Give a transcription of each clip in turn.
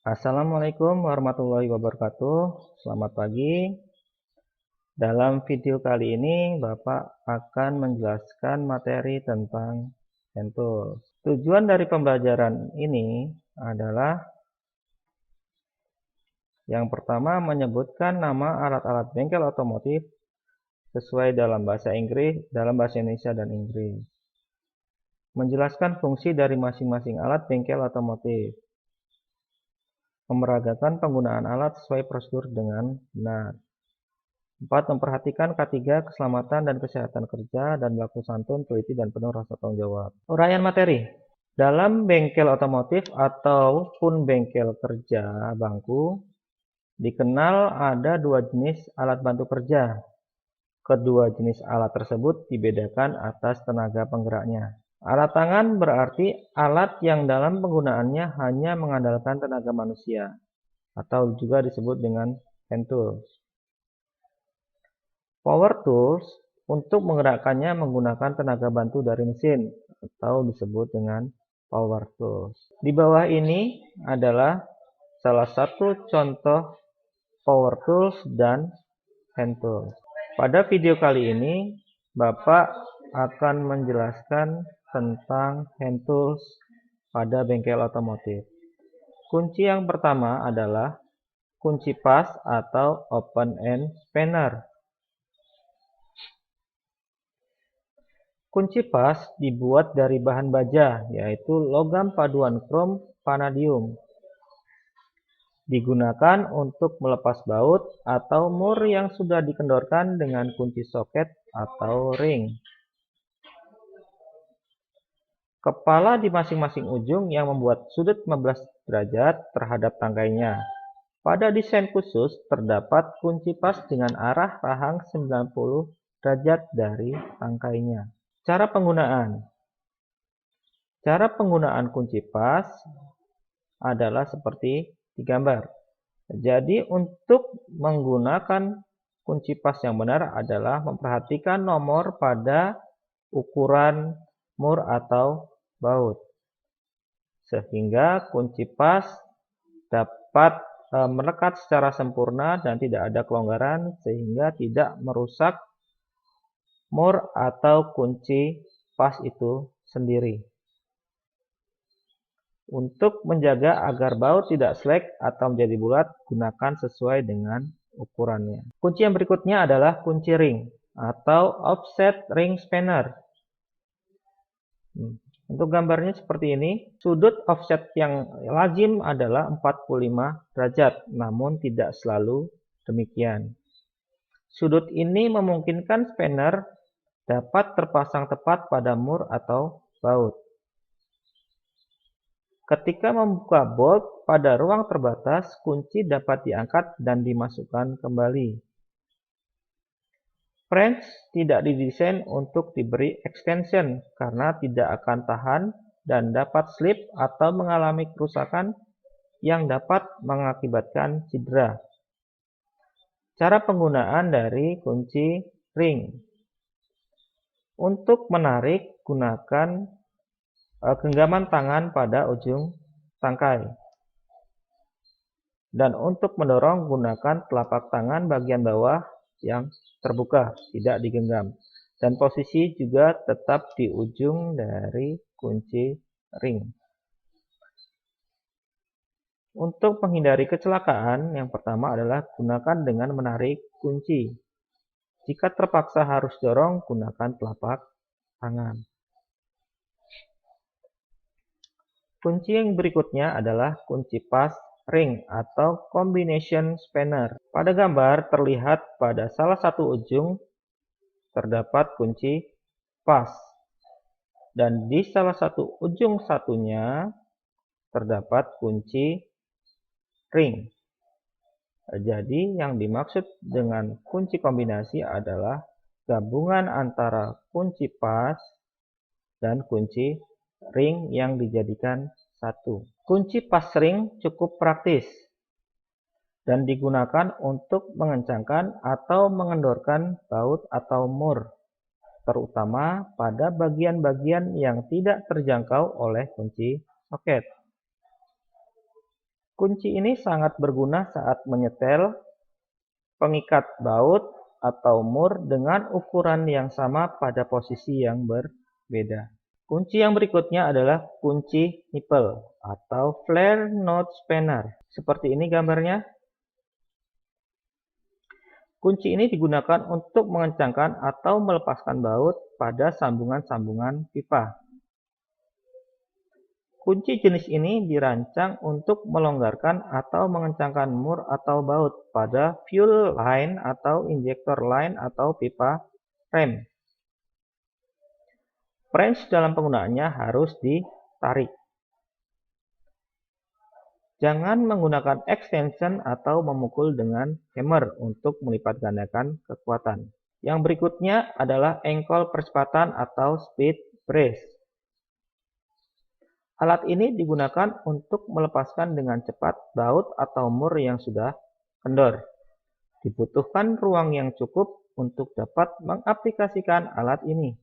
Assalamualaikum warahmatullahi wabarakatuh. Selamat pagi. Dalam video kali ini, Bapak akan menjelaskan materi tentang hand tools. Tujuan dari pembelajaran ini adalah yang pertama, menyebutkan nama alat-alat bengkel otomotif sesuai dalam bahasa Indonesia dan Inggris. Menjelaskan fungsi dari masing-masing alat bengkel otomotif. Memeragakan penggunaan alat sesuai prosedur dengan benar. 4. Memperhatikan K3 keselamatan dan kesehatan kerja dan berlaku santun, teliti, dan penuh rasa tanggung jawab. Uraian materi. Dalam bengkel otomotif ataupun bengkel kerja bangku, dikenal ada dua jenis alat bantu kerja. Kedua jenis alat tersebut dibedakan atas tenaga penggeraknya. Alat tangan berarti alat yang dalam penggunaannya hanya mengandalkan tenaga manusia, atau juga disebut dengan hand tools. Power tools untuk menggerakkannya menggunakan tenaga bantu dari mesin, atau disebut dengan power tools. Di bawah ini adalah salah satu contoh power tools dan hand tools. Pada video kali ini, Bapak akan menjelaskan tentang hand tools pada bengkel otomotif. Kunci yang pertama adalah kunci pas atau open end spanner. Kunci pas dibuat dari bahan baja, yaitu logam paduan krom vanadium. Digunakan untuk melepas baut atau mur yang sudah dikendorkan dengan kunci soket atau ring. Kepala di masing-masing ujung yang membuat sudut 15 derajat terhadap tangkainya. Pada desain khusus terdapat kunci pas dengan arah rahang 90 derajat dari tangkainya. Cara penggunaan. Cara penggunaan kunci pas adalah seperti digambar. Jadi untuk menggunakan kunci pas yang benar adalah memperhatikan nomor pada ukuran mur atau baut, sehingga kunci pas dapat melekat secara sempurna dan tidak ada kelonggaran, sehingga tidak merusak mur atau kunci pas itu sendiri. Untuk menjaga agar baut tidak slack atau menjadi bulat, gunakan sesuai dengan ukurannya. Kunci yang berikutnya adalah kunci ring atau offset ring spanner. Untuk gambarnya seperti ini, sudut offset yang lazim adalah 45 derajat, namun tidak selalu demikian. Sudut ini memungkinkan spanner dapat terpasang tepat pada mur atau baut. Ketika membuka bolt pada ruang terbatas, kunci dapat diangkat dan dimasukkan kembali. Wrench tidak didesain untuk diberi extension karena tidak akan tahan dan dapat slip atau mengalami kerusakan yang dapat mengakibatkan cedera. Cara penggunaan dari kunci ring. Untuk menarik, gunakan genggaman tangan pada ujung tangkai. Dan untuk mendorong, gunakan telapak tangan bagian bawah yang terbuka, tidak digenggam. Dan posisi juga tetap di ujung dari kunci ring. Untuk menghindari kecelakaan, yang pertama adalah gunakan dengan menarik kunci. Jika terpaksa harus dorong, gunakan telapak tangan. Kunci yang berikutnya adalah kunci pas ring atau combination spanner. Pada gambar terlihat pada salah satu ujung terdapat kunci pas, dan di salah satu ujung satunya terdapat kunci ring. Jadi yang dimaksud dengan kunci kombinasi adalah gabungan antara kunci pas dan kunci ring yang dijadikan satu. Kunci pas ring cukup praktis dan digunakan untuk mengencangkan atau mengendorkan baut atau mur, terutama pada bagian-bagian yang tidak terjangkau oleh kunci soket. Kunci ini sangat berguna saat menyetel, pengikat baut, atau mur dengan ukuran yang sama pada posisi yang berbeda. Kunci yang berikutnya adalah kunci nipple atau flare node spanner. Seperti ini gambarnya. Kunci ini digunakan untuk mengencangkan atau melepaskan baut pada sambungan-sambungan pipa. Kunci jenis ini dirancang untuk melonggarkan atau mengencangkan mur atau baut pada fuel line atau injector line atau pipa rem. Wrench dalam penggunaannya harus ditarik. Jangan menggunakan extension atau memukul dengan hammer untuk melipat gandakan kekuatan. Yang berikutnya adalah engkol percepatan atau speed brace. Alat ini digunakan untuk melepaskan dengan cepat baut atau mur yang sudah kendor. Dibutuhkan ruang yang cukup untuk dapat mengaplikasikan alat ini.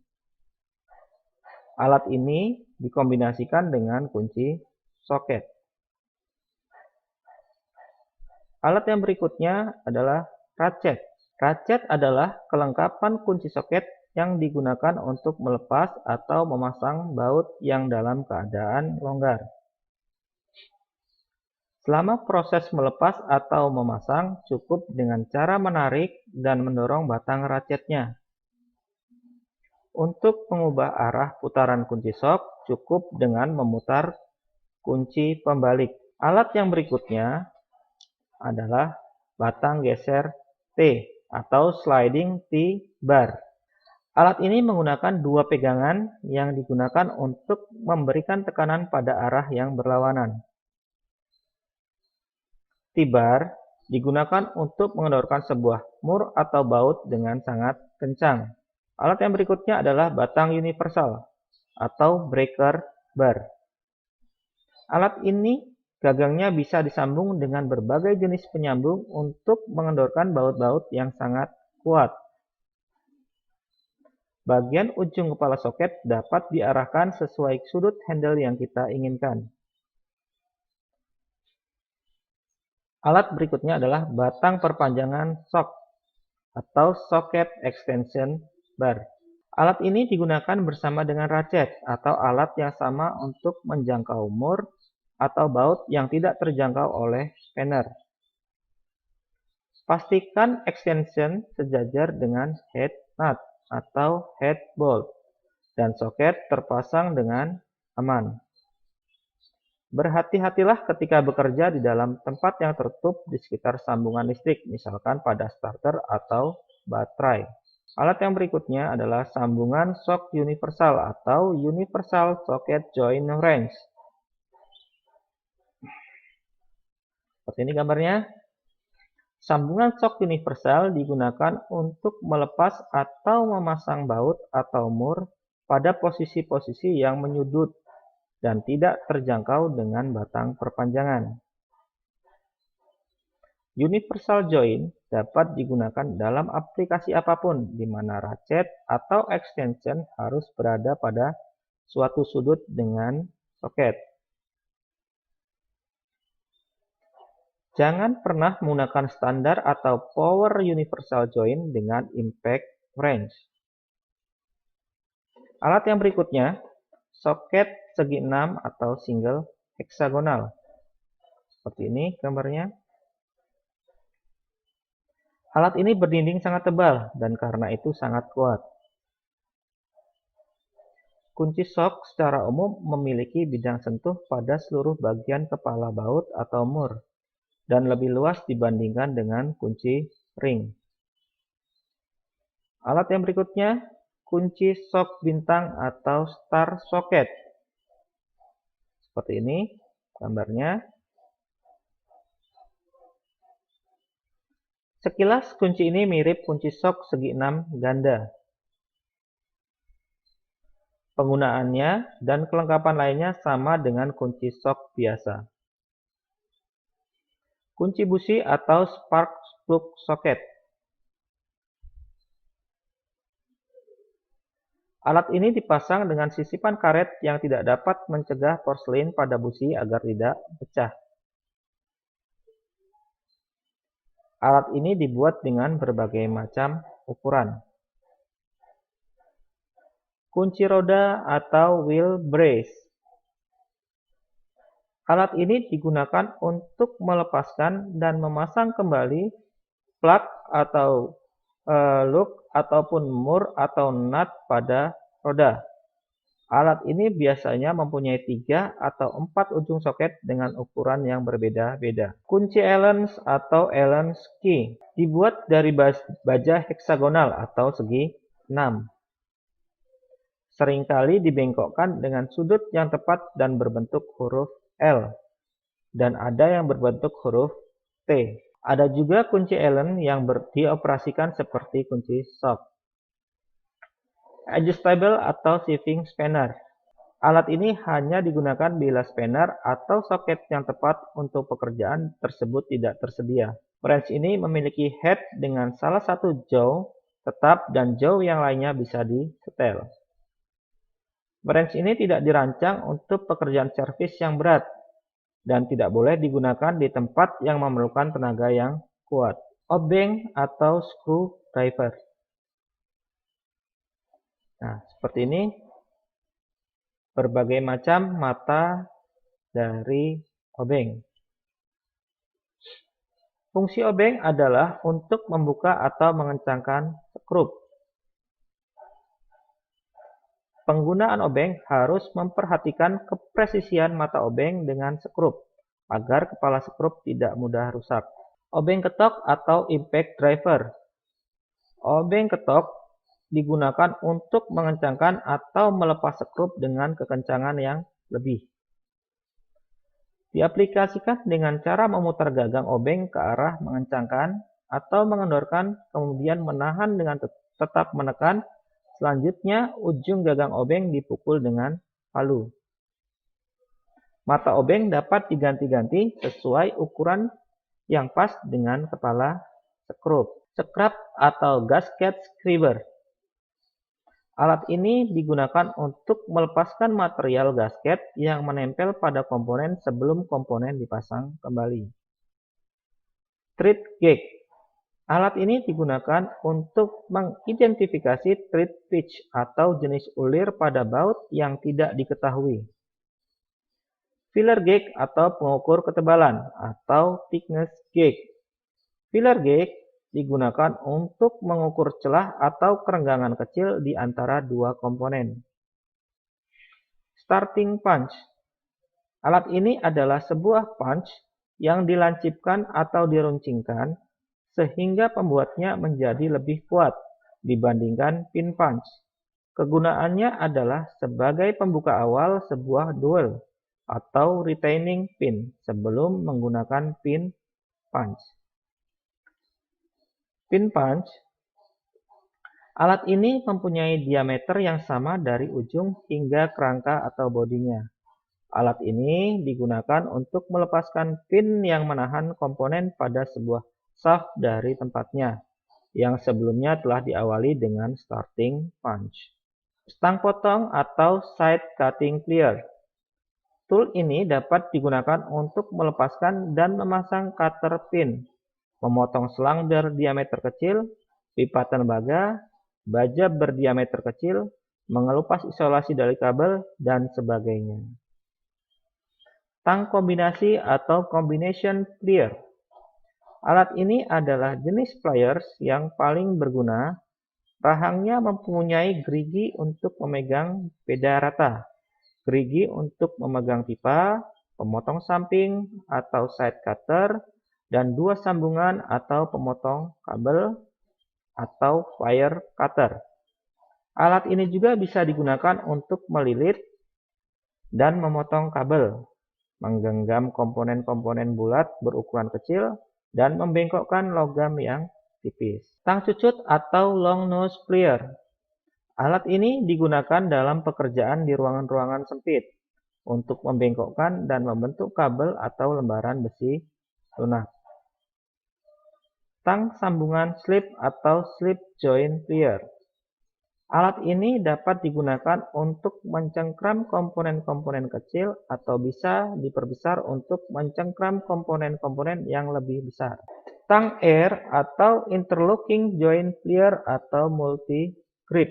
Alat ini dikombinasikan dengan kunci soket. Alat yang berikutnya adalah ratchet. Ratchet adalah kelengkapan kunci soket yang digunakan untuk melepas atau memasang baut yang dalam keadaan longgar. Selama proses melepas atau memasang, cukup dengan cara menarik dan mendorong batang ratchetnya. Untuk mengubah arah putaran kunci sok, cukup dengan memutar kunci pembalik. Alat yang berikutnya adalah batang geser T atau sliding T-bar. Alat ini menggunakan dua pegangan yang digunakan untuk memberikan tekanan pada arah yang berlawanan. T-bar digunakan untuk mengendorkan sebuah mur atau baut dengan sangat kencang. Alat yang berikutnya adalah batang universal atau breaker bar. Alat ini gagangnya bisa disambung dengan berbagai jenis penyambung untuk mengendorkan baut-baut yang sangat kuat. Bagian ujung kepala soket dapat diarahkan sesuai sudut handle yang kita inginkan. Alat berikutnya adalah batang perpanjangan sok atau socket extension bar. Alat ini digunakan bersama dengan ratchet atau alat yang sama untuk menjangkau mur atau baut yang tidak terjangkau oleh spanner. Pastikan extension sejajar dengan head nut atau head bolt dan soket terpasang dengan aman. Berhati-hatilah ketika bekerja di dalam tempat yang tertutup di sekitar sambungan listrik, misalkan pada starter atau baterai. Alat yang berikutnya adalah sambungan shock universal atau universal socket joint wrench. Seperti ini gambarnya. Sambungan shock universal digunakan untuk melepas atau memasang baut atau mur pada posisi-posisi yang menyudut dan tidak terjangkau dengan batang perpanjangan. Universal joint dapat digunakan dalam aplikasi apapun di mana ratchet atau extension harus berada pada suatu sudut dengan soket. Jangan pernah menggunakan standar atau power universal joint dengan impact wrench. Alat yang berikutnya, soket segi 6 atau single heksagonal. Seperti ini gambarnya. Alat ini berdinding sangat tebal dan karena itu sangat kuat. Kunci sok secara umum memiliki bidang sentuh pada seluruh bagian kepala baut atau mur dan lebih luas dibandingkan dengan kunci ring. Alat yang berikutnya, kunci sok bintang atau star socket. Seperti ini gambarnya. Sekilas kunci ini mirip kunci sok segi 6 ganda. Penggunaannya dan kelengkapan lainnya sama dengan kunci sok biasa. Kunci busi atau spark plug socket. Alat ini dipasang dengan sisipan karet yang tidak dapat mencegah porselin pada busi agar tidak pecah. Alat ini dibuat dengan berbagai macam ukuran. Kunci roda atau wheel brace. Alat ini digunakan untuk melepaskan dan memasang kembali plug atau lug ataupun mur atau nut pada roda. Alat ini biasanya mempunyai 3 atau 4 ujung soket dengan ukuran yang berbeda-beda. Kunci Allen atau Allen key dibuat dari baja heksagonal atau segi 6. Seringkali dibengkokkan dengan sudut yang tepat dan berbentuk huruf L, dan ada yang berbentuk huruf T. Ada juga kunci Allen yang dioperasikan seperti kunci shock. Adjustable atau shifting spanner. Alat ini hanya digunakan bila spanner atau soket yang tepat untuk pekerjaan tersebut tidak tersedia. Wrench ini memiliki head dengan salah satu jaw tetap dan jaw yang lainnya bisa disetel. Wrench ini tidak dirancang untuk pekerjaan servis yang berat dan tidak boleh digunakan di tempat yang memerlukan tenaga yang kuat. Obeng atau screwdriver. Nah, seperti ini berbagai macam mata dari obeng. Fungsi obeng adalah untuk membuka atau mengencangkan skrup. Penggunaan obeng harus memperhatikan kepresisian mata obeng dengan skrup, agar kepala skrup tidak mudah rusak. Obeng ketok atau impact driver. Obeng ketok digunakan untuk mengencangkan atau melepas skrup dengan kekencangan yang lebih. Diaplikasikan dengan cara memutar gagang obeng ke arah mengencangkan atau mengendorkan, kemudian menahan dengan tetap menekan. Selanjutnya, ujung gagang obeng dipukul dengan palu. Mata obeng dapat diganti-ganti sesuai ukuran yang pas dengan kepala skrup. Scrap atau gasket screwer. Alat ini digunakan untuk melepaskan material gasket yang menempel pada komponen sebelum komponen dipasang kembali. Thread gauge. Alat ini digunakan untuk mengidentifikasi thread pitch atau jenis ulir pada baut yang tidak diketahui. Filler gauge atau pengukur ketebalan atau thickness gauge. Filler gauge digunakan untuk mengukur celah atau kerenggangan kecil di antara dua komponen. Starting punch. Alat ini adalah sebuah punch yang dilancipkan atau diruncingkan sehingga pembuatnya menjadi lebih kuat dibandingkan pin punch. Kegunaannya adalah sebagai pembuka awal sebuah dowel atau retaining pin sebelum menggunakan pin punch. Pin punch. Alat ini mempunyai diameter yang sama dari ujung hingga kerangka atau bodinya. Alat ini digunakan untuk melepaskan pin yang menahan komponen pada sebuah shaft dari tempatnya, yang sebelumnya telah diawali dengan starting punch. Stang potong atau side cutting plier. Tool ini dapat digunakan untuk melepaskan dan memasang cutter pin, memotong selang berdiameter kecil, pipa tembaga, baja berdiameter kecil, mengelupas isolasi dari kabel, dan sebagainya. Tang kombinasi atau combination plier. Alat ini adalah jenis pliers yang paling berguna. Rahangnya mempunyai gerigi untuk memegang peda rata, gerigi untuk memegang pipa, pemotong samping atau side cutter, dan dua sambungan atau pemotong kabel atau wire cutter. Alat ini juga bisa digunakan untuk melilit dan memotong kabel, menggenggam komponen-komponen bulat berukuran kecil, dan membengkokkan logam yang tipis. Tang cucut atau long nose plier. Alat ini digunakan dalam pekerjaan di ruangan-ruangan sempit untuk membengkokkan dan membentuk kabel atau lembaran besi lunak. Tang sambungan slip atau slip joint plier. Alat ini dapat digunakan untuk mencengkram komponen-komponen kecil atau bisa diperbesar untuk mencengkram komponen-komponen yang lebih besar. Tang air atau interlocking joint plier atau multi grip.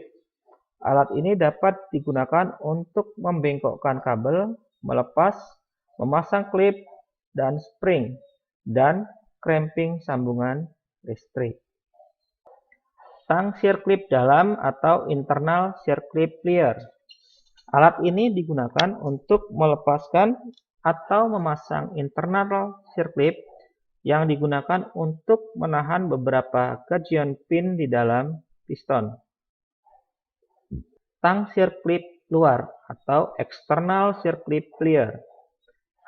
Alat ini dapat digunakan untuk membengkokkan kabel, melepas, memasang klip dan spring, dan cramping sambungan listrik. Tang circlip dalam atau internal circlip plier. Alat ini digunakan untuk melepaskan atau memasang internal circlip yang digunakan untuk menahan beberapa gajian pin di dalam piston. Tang circlip luar atau external circlip plier.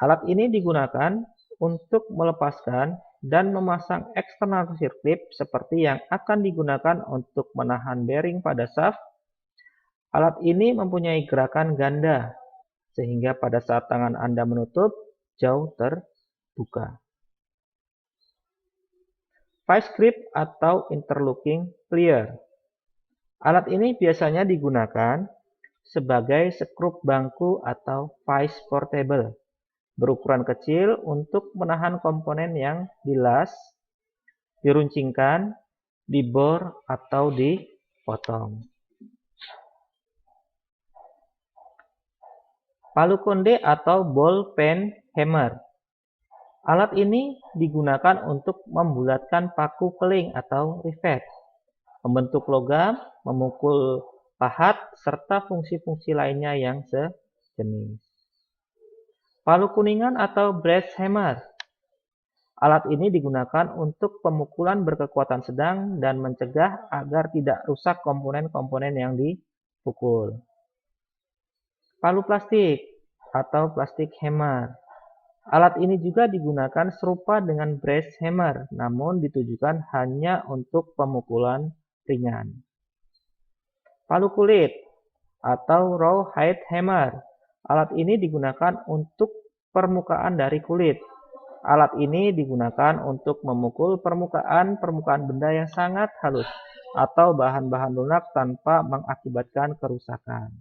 Alat ini digunakan untuk melepaskan dan memasang eksternal circlip seperti yang akan digunakan untuk menahan bearing pada shaft. Alat ini mempunyai gerakan ganda, sehingga pada saat tangan Anda menutup, jauh terbuka. Vice grip atau interlocking plier. Alat ini biasanya digunakan sebagai skrup bangku atau vice portable, berukuran kecil untuk menahan komponen yang dilas, diruncingkan, dibor, atau dipotong. Palu konde atau ball pen hammer. Alat ini digunakan untuk membulatkan paku keling atau rivet, membentuk logam, memukul pahat, serta fungsi-fungsi lainnya yang sejenis. Palu kuningan atau brass hammer. Alat ini digunakan untuk pemukulan berkekuatan sedang dan mencegah agar tidak rusak komponen-komponen yang dipukul. Palu plastik atau plastik hammer. Alat ini juga digunakan serupa dengan brass hammer, namun ditujukan hanya untuk pemukulan ringan. Palu kulit atau rawhide hammer. Alat ini digunakan untuk permukaan dari kulit. Alat ini digunakan untuk memukul permukaan benda yang sangat halus atau bahan-bahan lunak tanpa mengakibatkan kerusakan.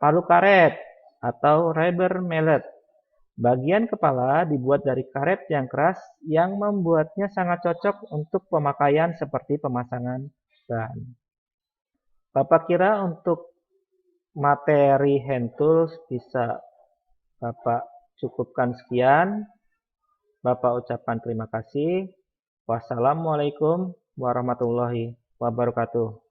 Palu karet atau rubber mallet. Bagian kepala dibuat dari karet yang keras yang membuatnya sangat cocok untuk pemakaian seperti pemasangan ban. Bapak kira untuk materi hand tools bisa Bapak cukupkan sekian. Bapak ucapkan terima kasih. Wassalamualaikum warahmatullahi wabarakatuh.